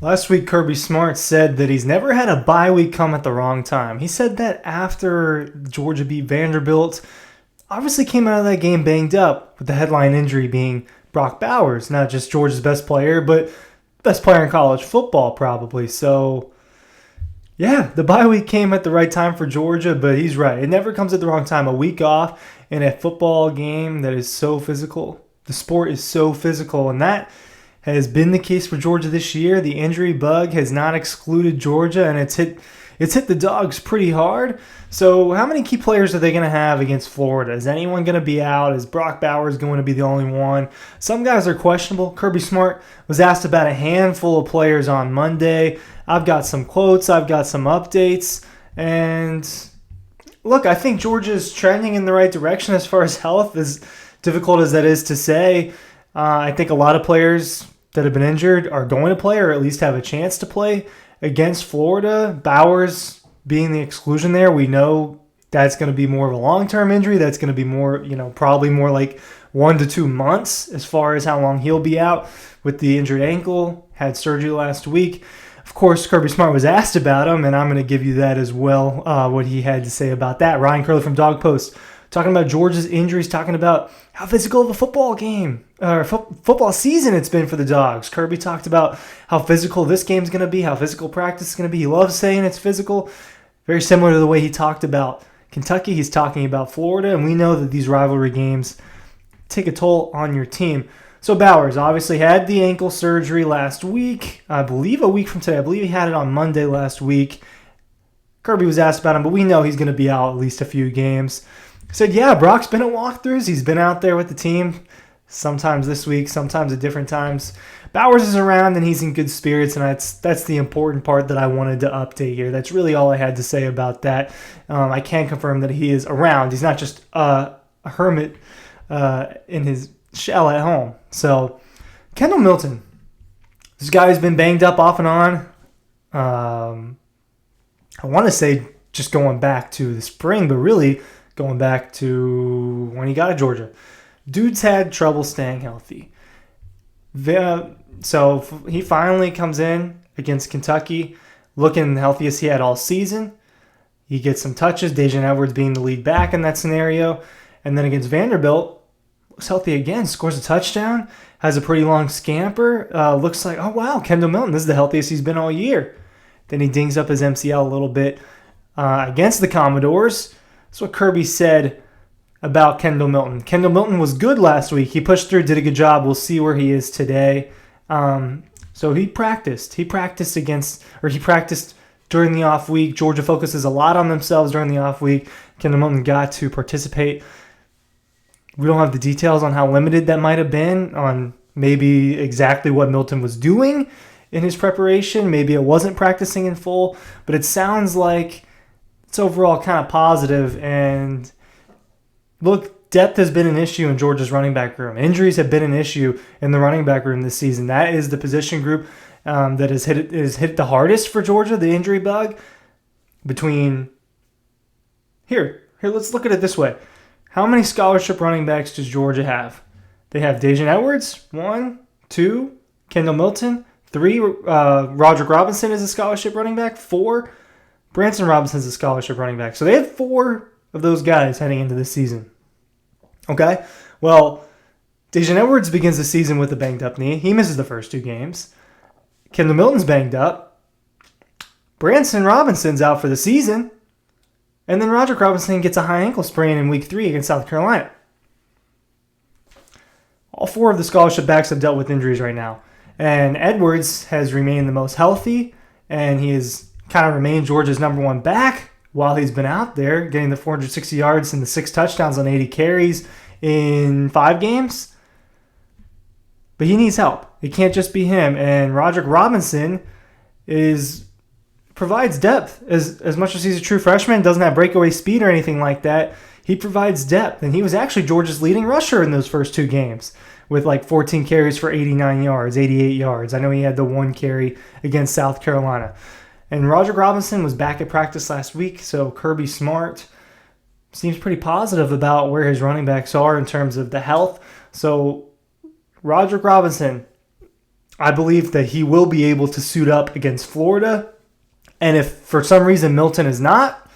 Last week, Kirby Smart said that he's never had a bye week come at the wrong time. He said that after Georgia beat Vanderbilt, obviously came out of that game banged up, with the headline injury being Brock Bowers, not just Georgia's best player, but best player in college football probably. So, yeah, the bye week came at the right time for Georgia, but he's right. It never comes at the wrong time. A week off in a football game that is so physical. The sport is so physical, and that has been the case for Georgia this year. The injury bug has not excluded Georgia, and it's hit the Dogs pretty hard. So how many key players are they going to have against Florida? Is anyone going to be out? Is Brock Bowers going to be the only one? Some guys are questionable. Kirby Smart was asked about a handful of players on Monday. I've got some quotes. I've got some updates. And look, I think Georgia is trending in the right direction as far as health, as difficult as that is to say. I think a lot of players that have been injured are going to play, or at least have a chance to play against Florida. Bowers being the exclusion there, we know that's going to be more of a long-term injury. That's going to be more, probably more like 1 to 2 months as far as how long he'll be out with the injured ankle. Had surgery last week. Of course, Kirby Smart was asked about him, and I'm going to give you that as well, what he had to say about that. Ryan Curley from Dog Post talking about Georgia's injuries, talking about how physical of a football game or football season it's been for the Dogs. Kirby talked about how physical this game's going to be, how physical practice is going to be. He loves saying it's physical. Very similar to the way he talked about Kentucky. He's talking about Florida, and we know that these rivalry games take a toll on your team. So Bowers obviously had the ankle surgery last week. I believe a week from today. I believe he had it on Monday last week. Kirby was asked about him, but we know he's going to be out at least a few games. He said, yeah, Brock's been at walkthroughs. He's been out there with the team, sometimes this week, sometimes at different times. Bowers is around, and he's in good spirits, and that's the important part that I wanted to update here. That's really all I had to say about that. I can confirm that he is around. He's not just a hermit in his shell at home. So, Kendall Milton, this guy's been banged up off and on. I want to say just going back to the spring, but really going back to when he got to Georgia. Dude's had trouble staying healthy. So he finally comes in against Kentucky looking the healthiest he had all season. He gets some touches, Dejan Edwards being the lead back in that scenario. And then against Vanderbilt, looks healthy again, scores a touchdown, has a pretty long scamper. Looks like, oh wow, Kendall Milton, this is the healthiest he's been all year. Then he dings up his MCL a little bit against the Commodores. That's what Kirby said about Kendall Milton. Kendall Milton was good last week. He pushed through, did a good job. We'll see where he is today. So he practiced. He practiced during the off week. Georgia focuses a lot on themselves during the off week. Kendall Milton got to participate. We don't have the details on how limited that might have been, on maybe exactly what Milton was doing in his preparation. Maybe it wasn't practicing in full, but it sounds like it's overall kind of positive. And look, depth has been an issue in Georgia's running back room. Injuries have been an issue in the running back room this season. That is the position group that has hit the hardest for Georgia, the injury bug. Here, let's look at it this way. How many scholarship running backs does Georgia have? They have Dejan Edwards, 1, 2, Kendall Milton, 3, Roderick Robinson is a scholarship running back, 4, Branson Robinson's a scholarship running back. So they have 4 of those guys heading into this season. Okay? Well, Dejan Edwards begins the season with a banged up knee. He misses the first 2 games. Kendall Milton's banged up. Branson Robinson's out for the season. And then Roderick Robinson gets a high ankle sprain in week 3 against South Carolina. All 4 of the scholarship backs have dealt with injuries right now. And Edwards has remained the most healthy, and he has kind of remained Georgia's number 1 back while he's been out there, getting the 460 yards and the 6 touchdowns on 80 carries in 5 games. But he needs help. It can't just be him. And Roderick Robinson provides depth. As much as he's a true freshman, doesn't have breakaway speed or anything like that, he provides depth. And he was actually Georgia's leading rusher in those first 2 games with like 14 carries for 89 yards, 88 yards. I know he had the 1 carry against South Carolina. And Roderick Robinson was back at practice last week, so Kirby Smart seems pretty positive about where his running backs are in terms of the health. So Roderick Robinson, I believe that he will be able to suit up against Florida. And if for some reason Milton is not,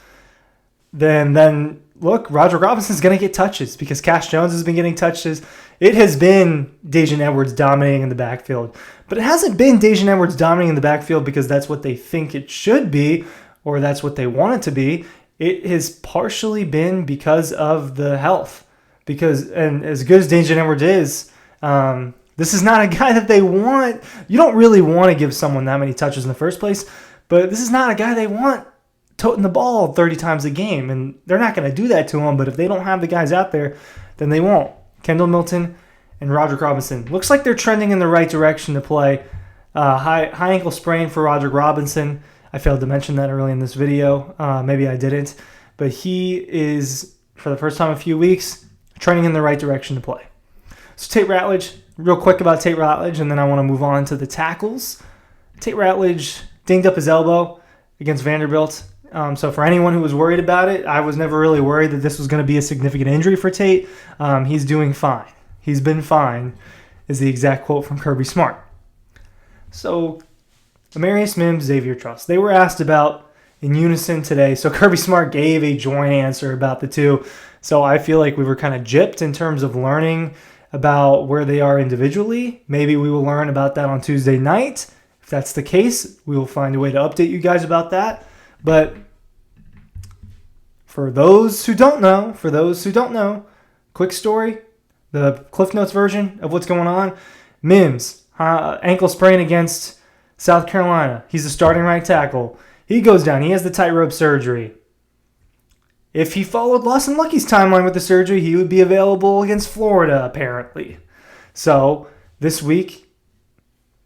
then look, Roger Robinson's going to get touches because Cash Jones has been getting touches. It has been Daijun Edwards dominating in the backfield. But it hasn't been Daijun Edwards dominating in the backfield because that's what they think it should be or that's what they want it to be. It has partially been because of the health. And as good as Daijun Edwards is, this is not a guy that they want. You don't really want to give someone that many touches in the first place, but this is not a guy they want toting the ball 30 times a game, and they're not going to do that to him, but if they don't have the guys out there, then they won't. Kendall Milton and Roderick Robinson. Looks like they're trending in the right direction to play. High ankle sprain for Roderick Robinson. I failed to mention that early in this video. Maybe I didn't. But he is, for the first time in a few weeks, trending in the right direction to play. So Tate Ratledge, real quick about Tate Ratledge, and then I want to move on to the tackles. Tate Ratledge dinged up his elbow against Vanderbilt. So for anyone who was worried about it, I was never really worried that this was going to be a significant injury for Tate. He's doing fine. He's been fine, is the exact quote from Kirby Smart. So Amarius Mims, Xavier Truss. They were asked about in unison today. So Kirby Smart gave a joint answer about the two. So I feel like we were kind of gypped in terms of learning about where they are individually. Maybe we will learn about that on Tuesday night. If that's the case, we will find a way to update you guys about that. But for those who don't know, quick story, the Cliff Notes version of what's going on. Mims, ankle sprain against South Carolina. He's the starting right tackle. He goes down. He has the tightrope surgery. If he followed Lawson Lucky's timeline with the surgery, he would be available against Florida, apparently. So this week,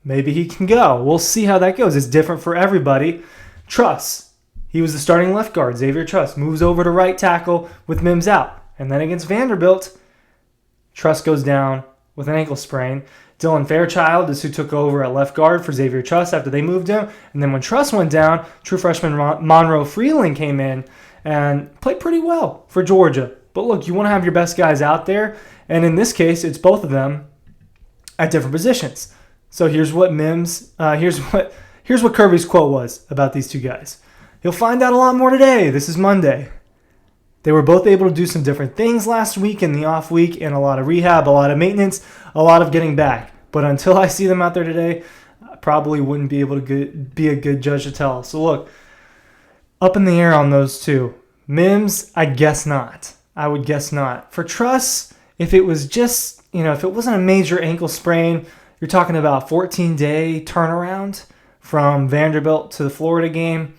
maybe he can go. We'll see how that goes. It's different for everybody. Truss. He was the starting left guard. Xavier Truss moves over to right tackle with Mims out. And then against Vanderbilt, Truss goes down with an ankle sprain. Dylan Fairchild is who took over at left guard for Xavier Truss after they moved him. And then when Truss went down, true freshman Monroe Freeland came in and played pretty well for Georgia. But look, you want to have your best guys out there. And in this case, it's both of them at different positions. So here's what Kirby's quote was about these two guys. You'll find out a lot more today. This is Monday. They were both able to do some different things last week in the off week, and a lot of rehab, a lot of maintenance, a lot of getting back. But until I see them out there today, I probably wouldn't be able to be a good judge to tell. So look, up in the air on those two. Mims, I guess not. I would guess not. For Truss, if it was just, if it wasn't a major ankle sprain, you're talking about 14-day turnaround from Vanderbilt to the Florida game.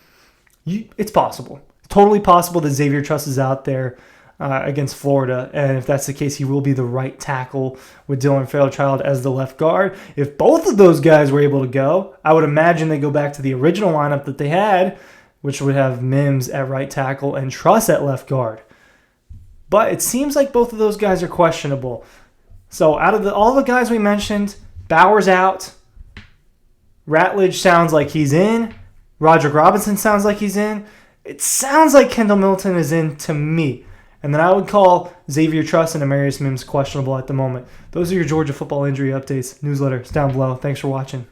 It's possible. Totally possible that Xavier Truss is out there against Florida. And if that's the case, he will be the right tackle with Dylan Fairchild as the left guard. If both of those guys were able to go, I would imagine they go back to the original lineup that they had, which would have Mims at right tackle and Truss at left guard. But it seems like both of those guys are questionable. So out of all the guys we mentioned, Bowers out. Ratledge sounds like he's in. Roderick Robinson sounds like he's in. It sounds like Kendall Milton is in to me. And then I would call Xavier Truss and Amarius Mims questionable at the moment. Those are your Georgia football injury updates. Newsletter. It's down below. Thanks for watching.